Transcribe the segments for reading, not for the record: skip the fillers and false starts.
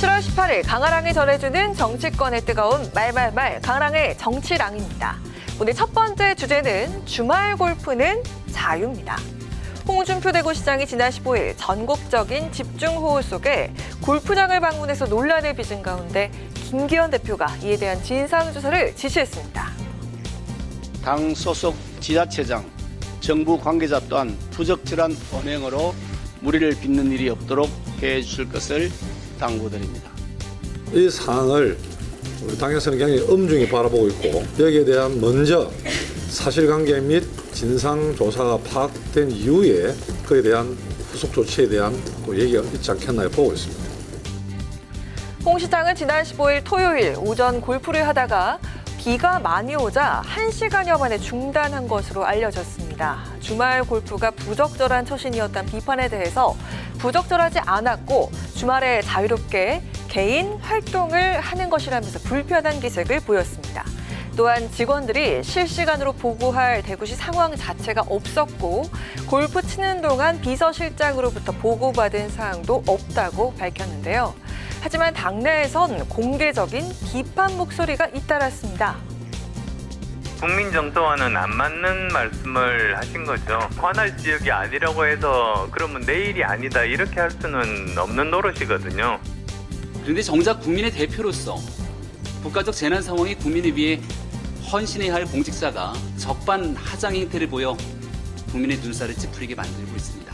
7월 18일 강아랑이 전해주는 정치권의 뜨거운 말말말 강아랑의 정치랑입니다. 오늘 첫 번째 주제는 주말 골프는 자유입니다. 홍준표 대구시장이 지난 15일 전국적인 집중호우 속에 골프장을 방문해서 논란을 빚은 가운데 김기현 대표가 이에 대한 진상조사를 지시했습니다. 당 소속 지자체장, 정부 관계자 또한 부적절한 언행으로 무리를 빚는 일이 없도록 해주실 것을 당부드립니다. 이 사항을 우리 당에서는 굉장히 엄중히 바라보고 있고 여기에 대한 먼저 사실관계 및 진상조사가 파악된 이후에 그에 대한 후속 조치에 대한 얘기가 있지 않겠나 보고 있습니다. 홍 시장은 지난 15일 토요일 오전 골프를 하다가 비가 많이 오자 1시간여 만에 중단한 것으로 알려졌습니다. 주말 골프가 부적절한 처신이었다는 비판에 대해서 부적절하지 않았고 주말에 자유롭게 개인 활동을 하는 것이라면서 불편한 기색을 보였습니다. 또한 직원들이 실시간으로 보고할 대구시 상황 자체가 없었고 골프 치는 동안 비서실장으로부터 보고받은 사항도 없다고 밝혔는데요. 하지만 당내에선 공개적인 비판 목소리가 잇따랐습니다. 국민 정서와는 안 맞는 말씀을 하신 거죠. 관할 지역이 아니라고 해서 그러면 내일이 아니다 이렇게 할 수는 없는 노릇이거든요. 그런데 정작 국민의 대표로서 국가적 재난 상황에 국민을 위해 헌신해야 할 공직자가 적반하장 행태를 보여 국민의 눈살을 찌푸리게 만들고 있습니다.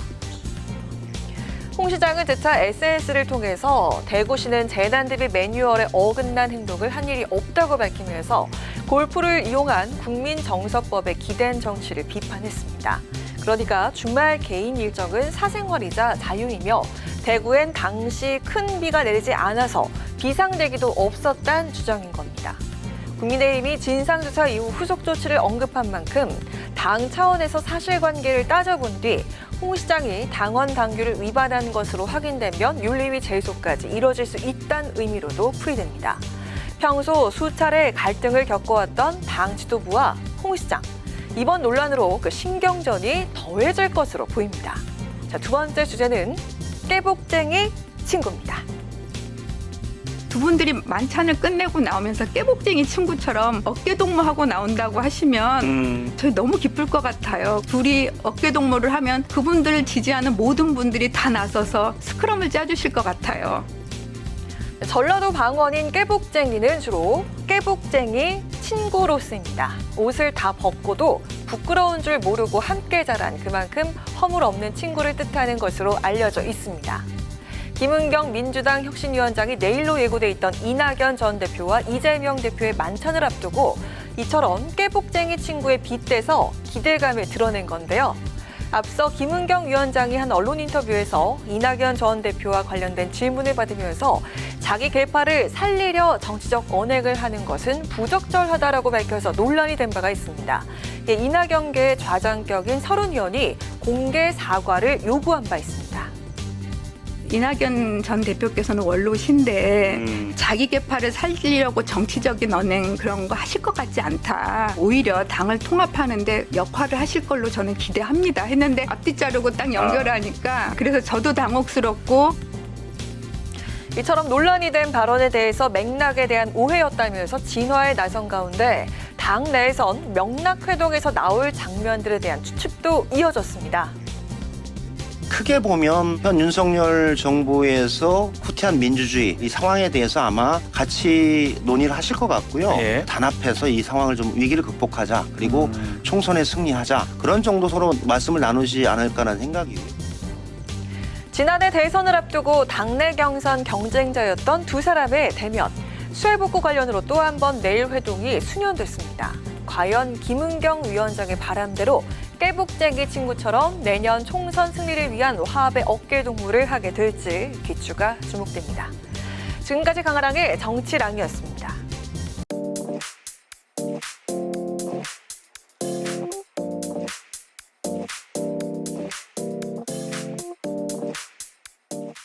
홍 시장은 재차 SNS를 통해서 대구시는 재난 대비 매뉴얼에 어긋난 행동을 한 일이 없다고 밝히면서 골프를 이용한 국민정서법에 기댄 정치를 비판했습니다. 그러니까 주말 개인 일정은 사생활이자 자유이며 대구엔 당시 큰 비가 내리지 않아서 비상대기도 없었다는 주장인 겁니다. 국민의힘이 진상조사 이후 후속 조치를 언급한 만큼 당 차원에서 사실관계를 따져본 뒤 홍 시장이 당원 당규를 위반한 것으로 확인되면 윤리위 제소까지 이뤄질 수 있다는 의미로도 풀이됩니다. 평소 수차례 갈등을 겪어왔던 당 지도부와 홍 시장. 이번 논란으로 그 신경전이 더해질 것으로 보입니다. 자, 두 번째 주제는 깨복쟁이 친구입니다. 두 분들이 만찬을 끝내고 나오면서 깨복쟁이 친구처럼 어깨동무하고 나온다고 하시면 저희 너무 기쁠 것 같아요. 둘이 어깨동무를 하면 그분들을 지지하는 모든 분들이 다 나서서 스크럼을 짜주실 것 같아요. 전라도 방언인 깨복쟁이는 주로 깨복쟁이 친구로 쓰입니다. 옷을 다 벗고도 부끄러운 줄 모르고 함께 자란 그만큼 허물 없는 친구를 뜻하는 것으로 알려져 있습니다. 김은경 민주당 혁신위원장이 내일로 예고돼 있던 이낙연 전 대표와 이재명 대표의 만찬을 앞두고 이처럼 깨복쟁이 친구에 빗대서 기대감을 드러낸 건데요. 앞서 김은경 위원장이 한 언론 인터뷰에서 이낙연 전 대표와 관련된 질문을 받으면서 자기 계파를 살리려 정치적 언행을 하는 것은 부적절하다라고 밝혀서 논란이 된 바가 있습니다. 이낙연계 좌장격인 서른 의원이 공개 사과를 요구한 바 있습니다. 이낙연 전 대표께서는 원로신데 자기 계파를 살리려고 정치적인 언행 그런 거 하실 것 같지 않다. 오히려 당을 통합하는데 역할을 하실 걸로 저는 기대합니다. 했는데 앞뒤 자르고 딱 연결하니까 그래서 저도 당혹스럽고 이처럼 논란이 된 발언에 대해서 맥락에 대한 오해였다면서 진화에 나선 가운데 당 내에선 명락회동에서 나올 장면들에 대한 추측도 이어졌습니다. 크게 보면 현 윤석열 정부에서 후퇴한 민주주의 이 상황에 대해서 아마 같이 논의를 하실 것 같고요. 예. 단합해서 이 상황을 좀 위기를 극복하자. 그리고 총선에 승리하자. 그런 정도 서로 말씀을 나누지 않을까라는 생각이에요. 지난해 대선을 앞두고 당내 경선 경쟁자였던 두 사람의 대면, 수해복구 관련으로 또 한 번 내일 회동이 수년됐습니다. 과연 김은경 위원장의 바람대로 깨복쟁이 친구처럼 내년 총선 승리를 위한 화합의 어깨동무를 하게 될지 귀추가 주목됩니다. 지금까지 강아랑의 정치랑이었습니다.